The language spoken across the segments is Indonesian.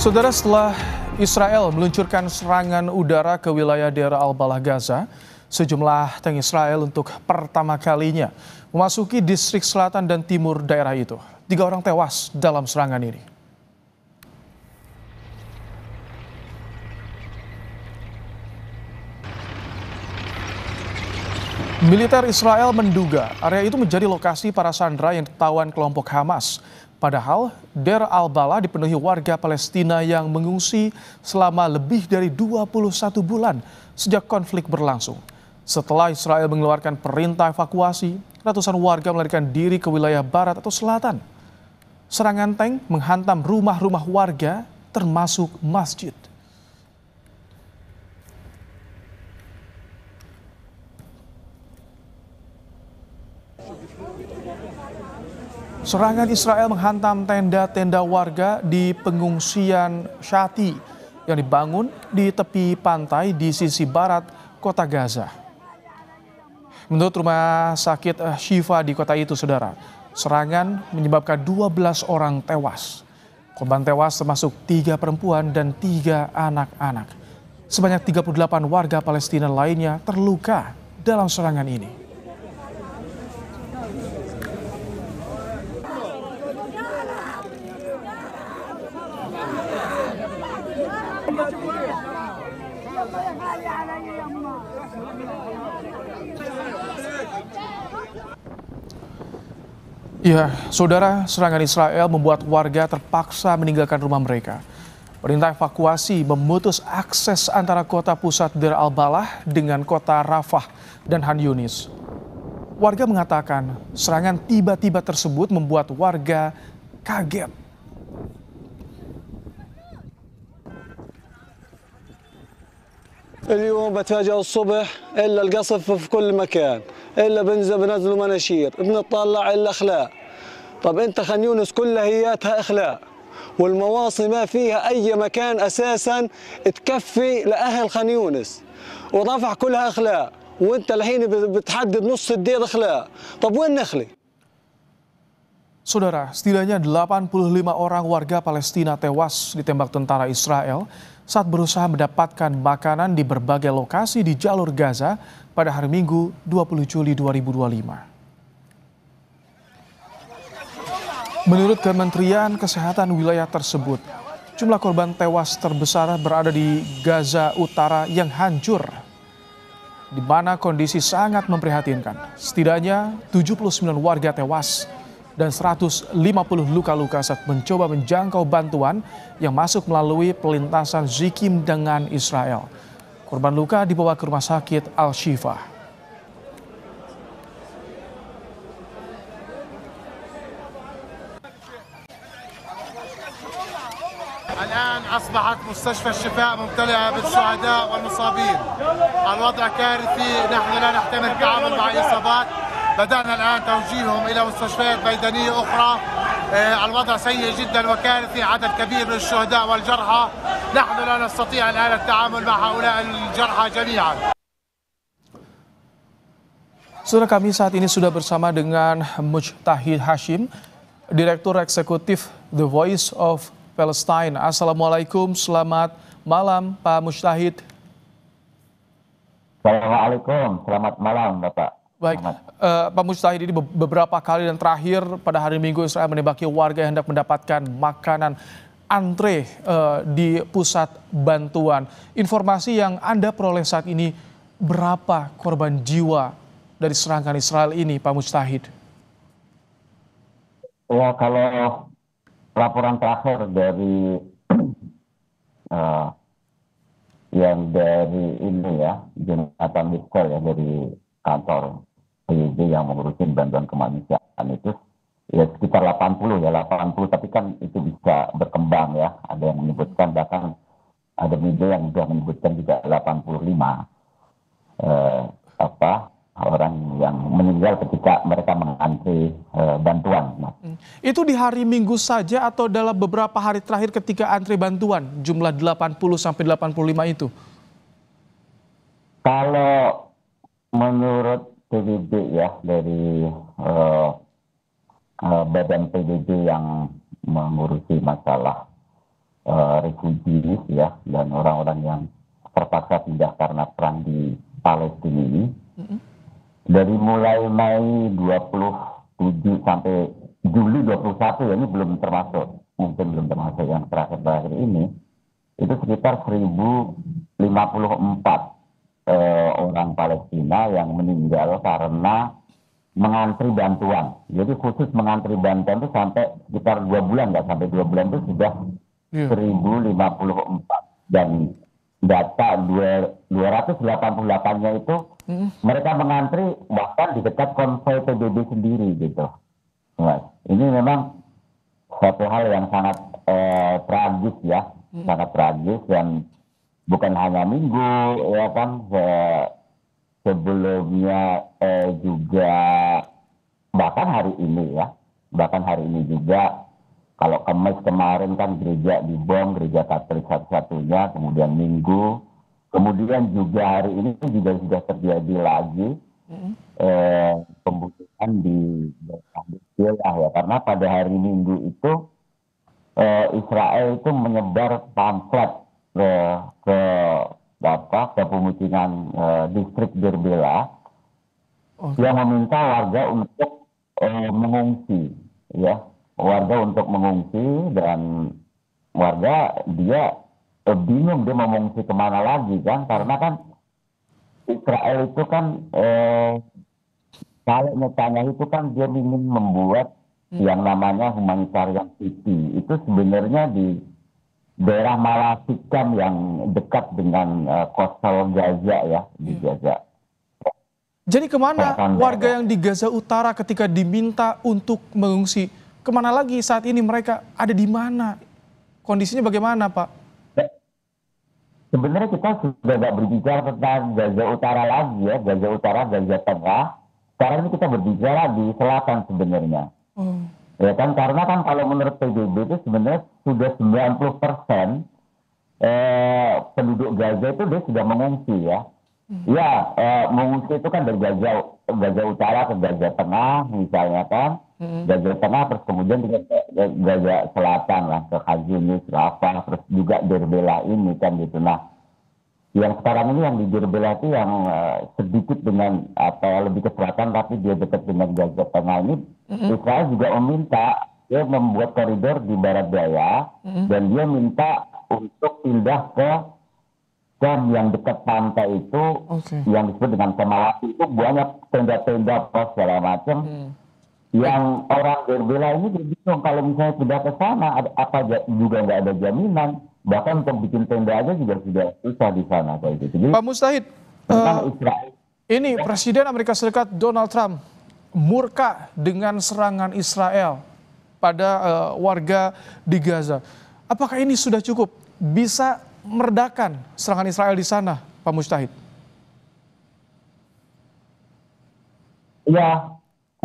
Saudara, setelah Israel meluncurkan serangan udara ke wilayah daerah Al-Balah Gaza, sejumlah tank Israel untuk pertama kalinya memasuki distrik selatan dan timur daerah itu. 3 orang tewas dalam serangan ini. Militer Israel menduga area itu menjadi lokasi para sandera yang ditawan kelompok Hamas. Padahal Deir al-Balah dipenuhi warga Palestina yang mengungsi selama lebih dari 21 bulan sejak konflik berlangsung. Setelah Israel mengeluarkan perintah evakuasi, ratusan warga melarikan diri ke wilayah barat atau selatan. Serangan tank menghantam rumah-rumah warga termasuk masjid. Serangan Israel menghantam tenda-tenda warga di pengungsian Shati yang dibangun di tepi pantai di sisi barat kota Gaza. Menurut rumah sakit Shifa di kota itu, saudara, serangan menyebabkan 12 orang tewas. Korban tewas termasuk 3 perempuan dan 3 anak-anak. Sebanyak 38 warga Palestina lainnya terluka dalam serangan ini. Ya, saudara, serangan Israel membuat warga terpaksa meninggalkan rumah mereka. Perintah evakuasi memutus akses antara kota pusat Deir al-Balah dengan kota Rafah dan Han Yunis. Warga mengatakan serangan tiba-tiba tersebut membuat warga kaget. اليوم بتفاجئ الصبح الا القصف في كل مكان، الا بنزلوا مناشير، بنطلع الا اخلاء. طب انت خان يونس كلها هياتها اخلاء، والمواصي ما فيها اي مكان اساسا تكفي لاهل خان يونس، ورفح كلها اخلاء، وانت الحين بتحدد نص الدير اخلاء، طب وين نخلي؟ Saudara, setidaknya 85 orang warga Palestina tewas ditembak tentara Israel saat berusaha mendapatkan makanan di berbagai lokasi di jalur Gaza pada hari Minggu 20 Juli 2025. Menurut Kementerian Kesehatan wilayah tersebut, jumlah korban tewas terbesar berada di Gaza Utara yang hancur, di mana kondisi sangat memprihatinkan. Setidaknya 79 warga tewas dan 150 luka-luka saat mencoba menjangkau bantuan yang masuk melalui pelintasan Zikim dengan Israel. Korban luka dibawa ke rumah sakit Al-Shifa. الآن أصبحت مستشفى الشفاء ممتلئة بالشهداء والمصابين. الوضع كارثي، نحن لا نحتمل التعامل مع إصابات. بدأنا الآن توجيههم إلى مستشفيات ميدانية أخرى. الوضع سيء جدا وكارثي، عدد كبير من الشهداء والجرحى. نحن لا نستطيع الآن التعامل مع هؤلاء الجرحى جميعا. Saudara, kami saat ini sudah bersama dengan Mujtahid Hashim, Direktur Eksekutif The Voice of Palestine. Assalamualaikum, selamat malam Pak Mujtahid. Assalamualaikum, selamat malam Bapak. Baik, Pak Mujtahid, ini beberapa kali dan terakhir pada hari Minggu Israel menembaki warga yang hendak mendapatkan makanan, antre di pusat bantuan. Informasi yang Anda peroleh saat ini, berapa korban jiwa dari serangan Israel ini, Pak Mujtahid? Ya, kalau laporan terakhir dari yang dari ini ya, Jonathan Mister ya, dari kantor PBB yang mengurusin bantuan kemanusiaan itu ya sekitar 80 ya, 80, tapi kan itu bisa berkembang ya. Ada yang menyebutkan, bahkan ada media yang sudah menyebutkan juga 85 orang yang meninggal ketika mereka mengantri bantuan. Itu di hari Minggu saja atau dalam beberapa hari terakhir ketika antri bantuan jumlah 80 sampai 85 itu? Kalau menurut PBB ya, dari badan PBB yang mengurusi masalah refugees ya, dan orang-orang yang terpaksa pindah karena perang di Palestina ini. Dari mulai Mei 27 sampai Juli 21 ya, ini belum termasuk, mungkin belum termasuk yang terakhir-terakhir ini, itu sekitar 1054 orang Palestina yang meninggal karena mengantri bantuan. Jadi khusus mengantri bantuan itu sampai sekitar 2 bulan, nggak sampai 2 bulan itu sudah 1054. Dan data 288-nya itu mereka mengantri bahkan di dekat konvoi PBB sendiri gitu. Mas, ini memang suatu hal yang sangat tragis ya, sangat tragis, dan bukan hanya Minggu ya kan, sebelumnya juga bahkan hari ini ya, bahkan hari ini juga. Kalau Kamis kemarin kan gereja dibom, gereja Katolik satu-satunya, kemudian Minggu, kemudian juga hari ini juga sudah terjadi lagi pembunuhan di daerah Israel ya, karena pada hari Minggu itu Israel itu menyebar pamflet ke pemukiman distrik Derbela yang meminta warga untuk mengungsi ya. Warga untuk mengungsi, dan warga dia bingung dia mau mengungsi kemana lagi kan, karena kan Israel itu kan kalau Netanyahu itu kan dia ingin membuat yang namanya humanitarian city, itu sebenarnya di daerah Malasikam yang dekat dengan coastal Gaza ya, di Gaza. Jadi kemana warga yang di Gaza Utara ketika diminta untuk mengungsi? Kemana lagi saat ini, mereka ada di mana? Kondisinya bagaimana, Pak? Sebenarnya kita sudah tidak berbicara tentang Gaza Utara lagi ya, Gaza Utara, Gaza Tengah. Sekarang ini kita berbicara di selatan sebenarnya. Ya kan, karena kan kalau menurut PBB itu sebenarnya sudah 90% penduduk Gaza itu dia sudah mengungsi ya. Ya, mengungsi itu kan dari Gaza Utara ke Gaza Tengah misalnya kan. Gaza Tengah, terus kemudian juga Gaza Selatan lah, ke Khan Yunis, Rafah, terus juga Derbela ini kan gitu. Nah, yang sekarang ini yang di Derbela itu yang sedikit dengan lebih ke selatan, tapi dia dekat dengan Gaza Tengah ini, Israel juga meminta dia membuat koridor di barat daya, dan dia minta untuk pindah ke camp yang dekat pantai itu, yang disebut dengan Kemawati, itu banyak tenda-tenda pos segala macam. Yang orang Derbela ini bingung kalau misalnya pindah ke sana, juga nggak ada jaminan, bahkan untuk bikin tenda aja juga sudah susah di sana kayak gitu. Jadi, Pak Mustahid, ini Presiden Amerika Serikat Donald Trump murka dengan serangan Israel pada warga di Gaza. Apakah ini sudah cukup bisa meredakan serangan Israel di sana, Pak Mustahid? Ya,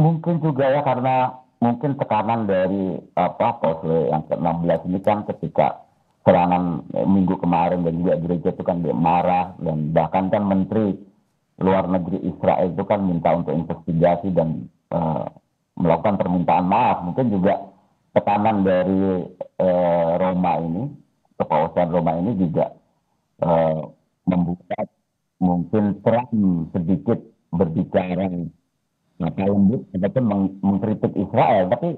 mungkin juga ya, karena mungkin tekanan dari Oslo yang ke-16 ini kan, ketika serangan minggu kemarin dan juga gereja itu kan dia marah, dan bahkan kan Menteri Luar Negeri Israel itu kan minta untuk investigasi dan melakukan permintaan maaf. Mungkin juga tekanan dari Roma ini, kekuasaan Roma ini juga membuat mungkin Trump sedikit berbicara lembut ataupun mengkritik Israel, tapi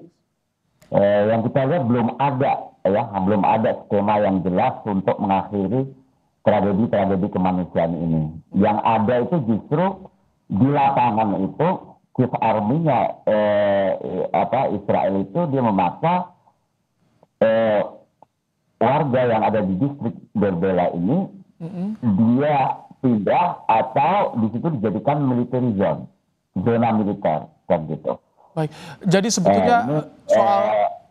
yang kita lihat belum ada skema yang jelas untuk mengakhiri tragedi-tragedi kemanusiaan ini. Yang ada itu justru di lapangan itu Chief Army-nya Israel itu dia memaksa warga yang ada di distrik Derbela ini dia pindah atau di situ dijadikan military zone, zona militer kan gitu. Baik, jadi sebetulnya soal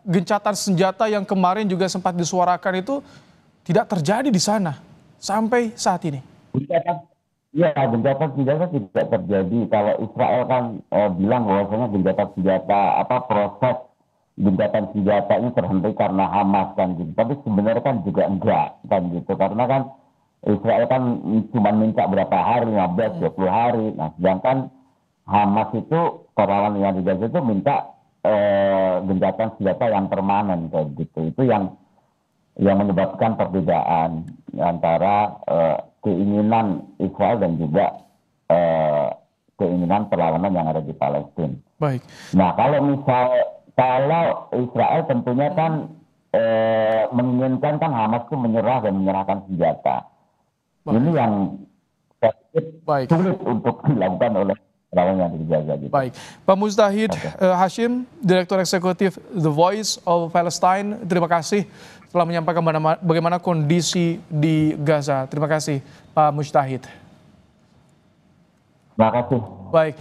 gencatan senjata yang kemarin juga sempat disuarakan itu tidak terjadi di sana sampai saat ini. Gencatan senjata tidak terjadi. Kalau Israel kan bilang bahwasanya gencatan senjata, proses gencatan senjata ini terhenti karena Hamas kan gitu. Tapi sebenarnya kan juga enggak kan gitu. Karena kan Israel kan cuma minta berapa hari, 15, 20 hari. Nah, sedangkan Hamas itu, perlawanan yang di Gaza itu minta gencatan senjata yang permanen kayak gitu. Itu yang yang menyebabkan perbedaan antara keinginan Israel dan juga keinginan perlawanan yang ada di Palestina. Baik. Nah, kalau Israel tentunya kan menginginkan kan Hamas itu menyerah dan menyerahkan senjata. Ini yang saya pikir sulit untuk dilakukan oleh lawan yang di Gaza. Gitu. Baik, Pak Mujtahid Hasyim, Direktur Eksekutif The Voice of Palestine, terima kasih telah menyampaikan bagaimana kondisi di Gaza. Terima kasih, Pak Mujtahid. Terima kasih. Baik.